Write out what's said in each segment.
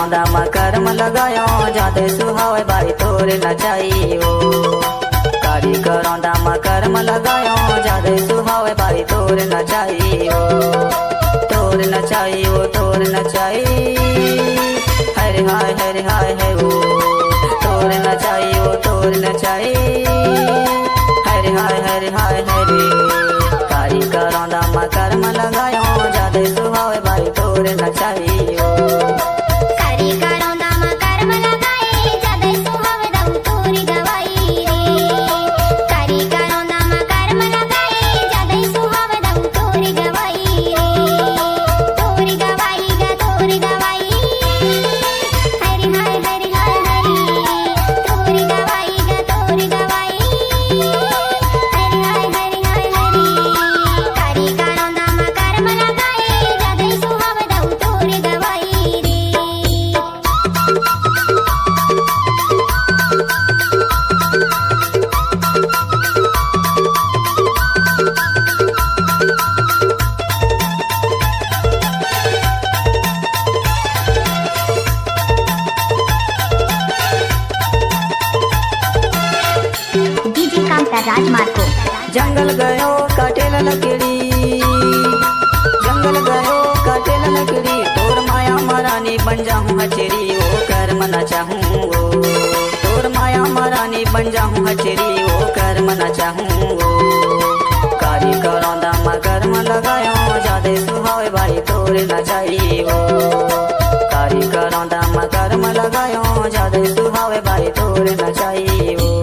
करौंदा में कर्म लगायो जादे सुहावे बाई तोर नचाइयो। कारी करौंदा में कर्म लगायो जादे सुहावे बाई तोर नचाइयो। तोर नचाइयो तोर नचाई हरे हाय है वो। तोर नचाइयो तोर नचाई हरे हाय हरे। कारी करौंदा में कर्म लगायो जादे सुहावे बाई तोर नचाइयो। कारी करौंदा में कर्म लगाए जादे सुहावे दऊ तोरी गवाई रे। कारी करौंदा में कर्म लगाए जादे सुहावे दऊ तोरी गवाई रे। तोरी गवाई गा तोरी गवाई हरि हाय हरि। तोरी गवाई गा तोरी गवाई हरि हाय हरि। कारी करौंदा में कर्म लगाए जादे सुहावे दऊ तोरी गवाई रे। डीजे कांता राजमार्ग जंगल गयो काटेल लकड़ी। जंगल गयो काटेल लकड़ी तोर माया मरानी बन जाऊं हचेरी ओ कर्म न चाहूं वो। तोर माया मरानी बन जाऊं हचेरी ओ कर्म न चाहूं वो। कारी करौंदा में कर्म लगायो जादे सुहावे बाई तोर नचाइयो। कारी करौंदा में कर्म लगायो जादे सुहावे बाई तोर नचाइयो।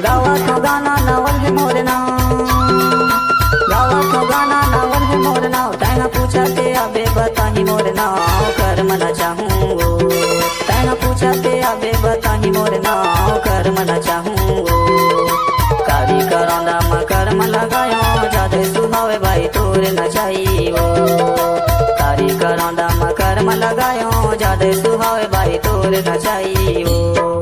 गावात गाना नावल है मोर नाव। गावात गाना नावल है मोर नाव। तैना पूछा के अबे बताही मोर नाव कर्म न चाहूं वो। तैना पूछा के अबे बताही मोर नाव कर्म न चाहूं वो। कारी करौंदा में कर्म लगायो जादे सुहावे बाई तोर नचाइयो। कारी करौंदा में कर्म लगायो जादे सुहावे बाई तोर नचाइयो।